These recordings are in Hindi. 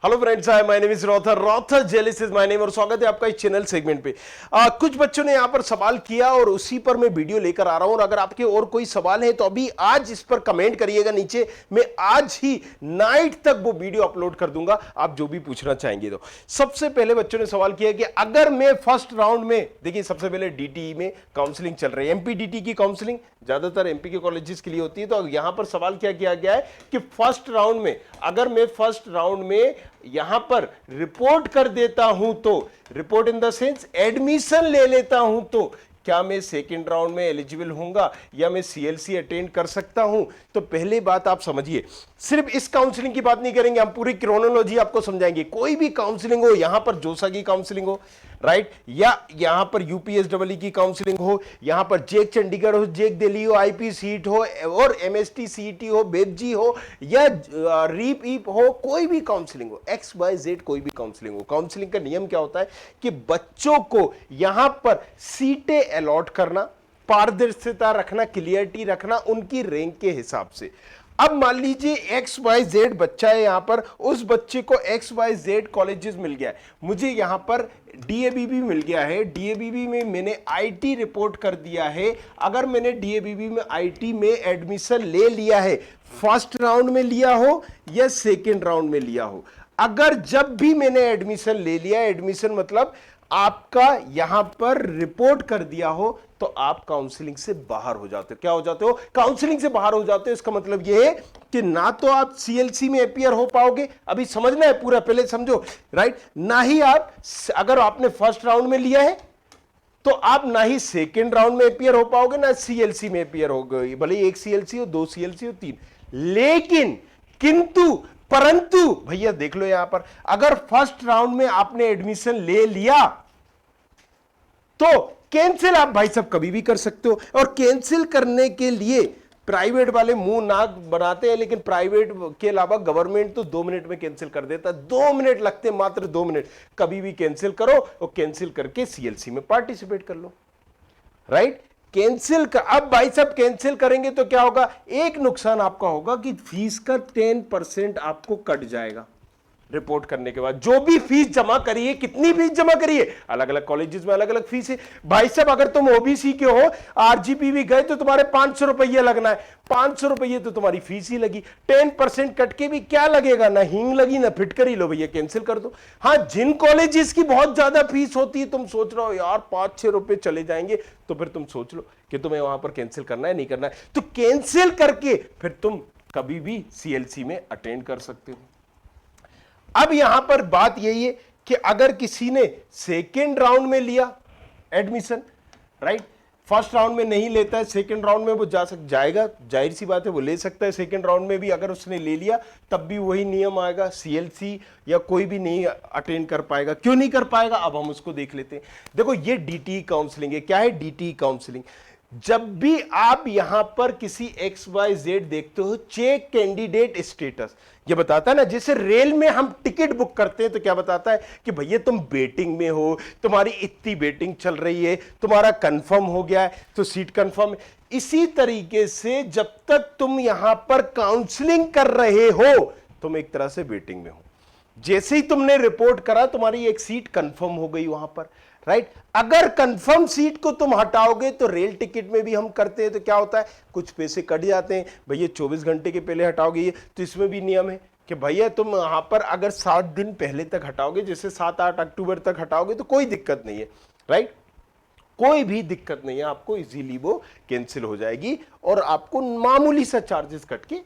Hello friends, hi, my name is रॉथर। रॉथर जेलिस इज माय नेम और स्वागत है आपका इस चैनल सेगमेंट पे। कुछ बच्चों ने यहां पर सवाल किया और उसी पर मैं वीडियो लेकर आ रहा हूं। और अगर आपके और कोई सवाल है तो अभी आज इस पर कमेंट करिएगा नीचे। मैं आज ही नाइट तक वो वीडियो अपलोड कर दूंगा, आप जो भी पूछना चाहेंगे। तो सबसे पहले बच्चों ने सवाल किया कि अगर मैं फर्स्ट राउंड में, देखिए सबसे पहले डीटीई में काउंसलिंग चल रही है, एमपीडीटी की काउंसलिंग ज्यादातर एमपी के कॉलेजेस के लिए होती है। तो यहां पर सवाल क्या किया गया है कि फर्स्ट राउंड में, अगर मैं फर्स्ट राउंड में यहां पर रिपोर्ट कर देता हूं, तो report in the sense admission ले लेता हूं, तो क्या मैं सेकंड राउंड में एलिजिबल होऊंगा या मैं सीएलसी अटेंड कर सकता हूं। तो पहली बात आप समझिए, सिर्फ इस काउंसलिंग की बात नहीं करेंगे, हम पूरी क्रोनोलॉजी आपको समझाएंगे। कोई भी काउंसलिंग हो, यहां पर जोसा की काउंसलिंग हो, राइट, या यहां पर यूपीएसडब्ल्यू की काउंसलिंग हो, यहां पर जेक चंडीगढ़ हो, जेक दिल्ली हो, आईपी सीट हो और एमएसटी सीईटी हो, बेबजी हो या रीप ईप हो, कोई भी काउंसलिंग हो, एक्स वाई जेड कोई भी काउंसलिंग हो। काउंसलिंग का नियम क्या होता है कि बच्चों को यहां पर सीटें अलॉट करना, पारदर्शिता रखना, क्लियरिटी रखना उनकी रैंक के हिसाब से। अब मान लीजिए एक्स वाई जेड बच्चा है, यहां पर उस बच्चे को एक्स वाई जेड कॉलेजेस मिल गया है, मुझे यहां पर डीएबीबी मिल गया है, डीएबीबी में मैंने आईटी रिपोर्ट कर दिया है। अगर मैंने डीएबीबी में आईटी में एडमिशन ले लिया है, फर्स्ट राउंड में लिया हो या सेकेंड राउंड में लिया हो, अगर जब भी मैंने एडमिशन ले लिया, एडमिशन मतलब आपका यहां पर रिपोर्ट कर दिया हो, तो आप काउंसलिंग से बाहर हो जाते हो। क्या हो जाते हो? काउंसलिंग से बाहर हो जाते हो। इसका मतलब यह है कि ना तो आप सीएलसी में अपीयर हो पाओगे, अभी समझना है पूरा, पहले समझो, राइट, ना ही आप, अगर आपने फर्स्ट राउंड में लिया है तो आप ना ही सेकेंड राउंड में अपीयर हो पाओगे, ना सीएलसी में अपीयर होगे, भले एक सीएलसी हो, दो सीएलसी हो, तीन। लेकिन किंतु परंतु भैया देख लो यहां पर, अगर फर्स्ट राउंड में आपने एडमिशन ले लिया तो कैंसिल आप भाई साहब कभी भी कर सकते हो। और कैंसिल करने के लिए प्राइवेट वाले मुंह नाक बनाते हैं, लेकिन प्राइवेट के अलावा गवर्नमेंट तो 2 मिनट में कैंसिल कर देता है। 2 मिनट लगते, मात्र 2 मिनट। कभी भी कैंसिल करो और कैंसिल करके सीएलसी में पार्टिसिपेट कर लो, राइट। कैंसिल का, अब भाई साहब कैंसिल करेंगे तो क्या होगा? एक नुकसान आपका होगा कि फीस का 10% आपको कट जाएगा रिपोर्ट करने के बाद। जो भी फीस जमा करिए, कितनी फीस जमा करिए, अलग अलग कॉलेजेस में अलग अलग फीस है भाई साहब। अगर तुम ओबीसी के हो, आरजीपी भी गए तो तुम्हारे 500 रुपये लगना है, 500 रुपये तो तुम्हारी फीस ही लगी। 10% कट के भी क्या लगेगा? ना हींग लगी ना फिटकरी, लो भैया कैंसिल कर दो। हाँ, जिन कॉलेजेस की बहुत ज्यादा फीस होती है, तुम सोच रहे हो यार 5-6 रुपए चले जाएंगे, तो फिर तुम सोच लो कि तुम्हें वहां पर कैंसिल करना है नहीं करना है। तो कैंसिल करके फिर तुम कभी भी सीएलसी में अटेंड कर सकते हो। अब यहां पर बात यही है कि अगर किसी ने सेकेंड राउंड में लिया एडमिशन, राइट, फर्स्ट राउंड में नहीं लेता है, सेकेंड राउंड में वो जाएगा, जाहिर सी बात है वो ले सकता है। सेकेंड राउंड में भी अगर उसने ले लिया तब भी वही नियम आएगा, सीएलसी या कोई भी नहीं अटेंड कर पाएगा। क्यों नहीं कर पाएगा, अब हम उसको देख लेते हैं। देखो ये डीटी काउंसलिंग है। क्या है डीटी काउंसलिंग? जब भी आप यहां पर किसी एक्स वाई जेड देखते हो, चेक कैंडिडेट स्टेटस, ये बताता है ना, जैसे रेल में हम टिकट बुक करते हैं तो क्या बताता है कि भैया तुम वेटिंग में हो, तुम्हारी इतनी वेटिंग चल रही है, तुम्हारा कंफर्म हो गया है तो सीट कंफर्म है। इसी तरीके से जब तक तुम यहां पर काउंसलिंग कर रहे हो, तुम एक तरह से वेटिंग में हो। जैसे ही तुमने रिपोर्ट करा, तुम्हारी एक सीट कंफर्म हो गई वहां पर, राइट। अगर कंफर्म सीट को तुम हटाओगे तो रेल टिकट में भी हम करते हैं तो क्या होता है, कुछ पैसे कट जाते हैं। भैया 24 घंटे के पहले हटाओगे ये, तो इसमें भी नियम है कि भैया तुम यहां पर अगर 7 दिन पहले तक हटाओगे, जैसे 7-8 अक्टूबर तक हटाओगे तो कोई दिक्कत नहीं है, राइट, कोई भी दिक्कत नहीं है, आपको इजीली वो कैंसिल हो जाएगी और आपको मामूली सा चार्जेस कट के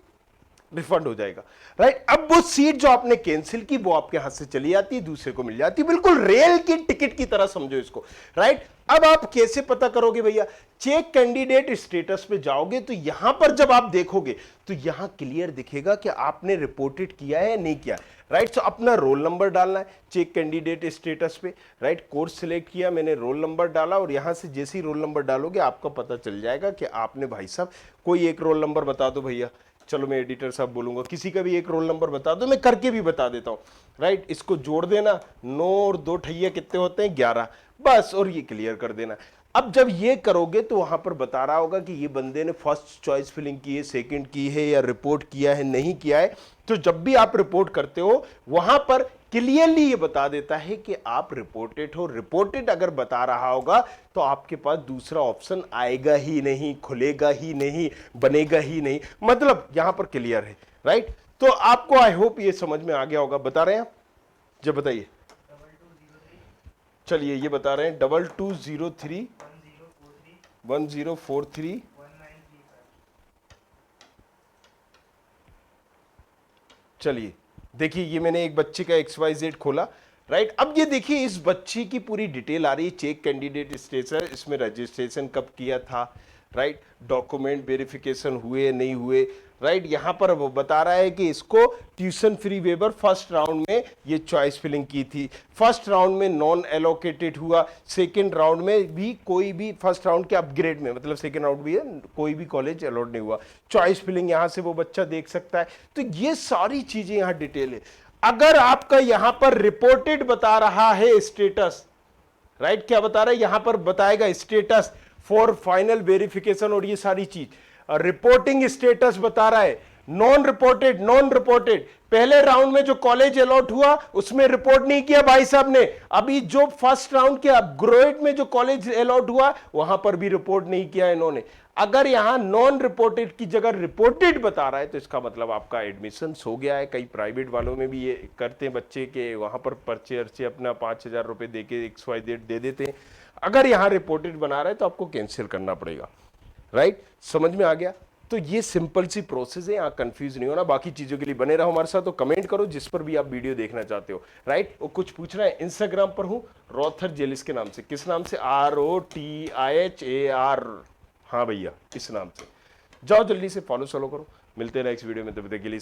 रिफंड हो जाएगा, राइट। अब वो सीट जो आपने कैंसिल की वो आपके हाथ से चली जाती है, दूसरे को मिल जाती है, बिल्कुल रेल की टिकट की तरह समझो इसको, राइट। अब आप कैसे पता करोगे भैया? चेक कैंडिडेट स्टेटस पे जाओगे तो यहां पर जब आप देखोगे तो यहां क्लियर दिखेगा कि आपने रिपोर्टेड किया है नहीं किया, राइट। सो अपना रोल नंबर डालना है चेक कैंडिडेट स्टेटस पे, राइट। कोर्स सिलेक्ट किया, मैंने रोल नंबर डाला और यहां से जैसे ही रोल नंबर डालोगे आपको पता चल जाएगा कि आपने, भाई साहब कोई एक रोल नंबर बता दो भैया, चलो मैं एडिटर साहब बोलूंगा, किसी का भी एक रोल नंबर बता दो, मैं करके भी बता देता हूं, राइट। इसको जोड़ देना, 9 और 2 ठैया कितने होते हैं? 11, बस, और ये क्लियर कर देना। अब जब ये करोगे तो वहां पर बता रहा होगा कि ये बंदे ने फर्स्ट चॉइस फिलिंग की है, सेकंड की है, या रिपोर्ट किया है, नहीं किया है। तो जब भी आप रिपोर्ट करते हो वहां पर क्लियरली ये बता देता है कि आप रिपोर्टेड हो। रिपोर्टेड अगर बता रहा होगा तो आपके पास दूसरा ऑप्शन आएगा ही नहीं, खुलेगा ही नहीं, बनेगा ही नहीं, मतलब यहां पर क्लियर है, राइट। तो आपको आई होप ये समझ में आ गया होगा। बता रहे हैं आप, जब बताइए। चलिए ये बता रहे हैं 2203 1043। चलिए देखिए, ये मैंने एक बच्चे का XYZ खोला, राइट। अब ये देखिए इस बच्चे की पूरी डिटेल आ रही है। चेक कैंडिडेट स्टेटस, इसमें रजिस्ट्रेशन कब किया था, राइट, डॉक्यूमेंट वेरिफिकेशन हुए नहीं हुए, राइट। यहां पर वो बता रहा है कि इसको tuition free weber first round में ये चॉइस फिलिंग की थी, फर्स्ट राउंड में नॉन एलोकेटेड हुआ, सेकंड राउंड में भी कोई भी, फर्स्ट राउंड के अपग्रेड में मतलब सेकंड राउंड भी है, कोई भी कॉलेज अलॉट नहीं हुआ। चॉइस फिलिंग यहां से वो बच्चा देख सकता है। तो ये सारी चीजें यहां डिटेल है। अगर आपका यहां पर रिपोर्टेड बता रहा है स्टेटस, राइट, क्या बता रहा है यहां पर बताएगा स्टेटस फॉर फाइनल वेरिफिकेशन, और ये सारी चीज रिपोर्टिंग स्टेटस बता रहा है। नॉन रिपोर्टेड, नॉन रिपोर्टेड, पहले राउंड में जो कॉलेज अलॉट हुआ उसमें रिपोर्ट नहीं किया भाई साहब ने, अभी जो फर्स्ट राउंड के अपग्रेड में जो कॉलेज अलॉट हुआ वहां पर भी रिपोर्ट नहीं किया इन्होंने। अगर यहां नॉन रिपोर्टेड की जगह रिपोर्टेड बता रहा है तो इसका मतलब आपका एडमिशन हो गया है। कई प्राइवेट वालों में भी ये करते हैं बच्चे के, वहां पर पर्चे अर्चे अपना 5,000 रुपए देके XYZ दे देते हैं। अगर यहां रिपोर्टेड बना रहा है तो आपको कैंसिल करना पड़ेगा, राइट। समझ में आ गया। तो ये सिंपल सी प्रोसेस है, यहां कंफ्यूज नहीं होना। बाकी चीजों के लिए बने रहो हमारे साथ, तो कमेंट करो जिस पर भी आप वीडियो देखना चाहते हो, राइट। और कुछ पूछना है, इंस्टाग्राम पर हूं रॉथर जेलिस के नाम से। किस नाम से? ROTHAR, हाँ भैया इस नाम से। जाओ जल्दी से फॉलो करो। मिलते हैं नेक्स्ट वीडियो में, तब तक के लिए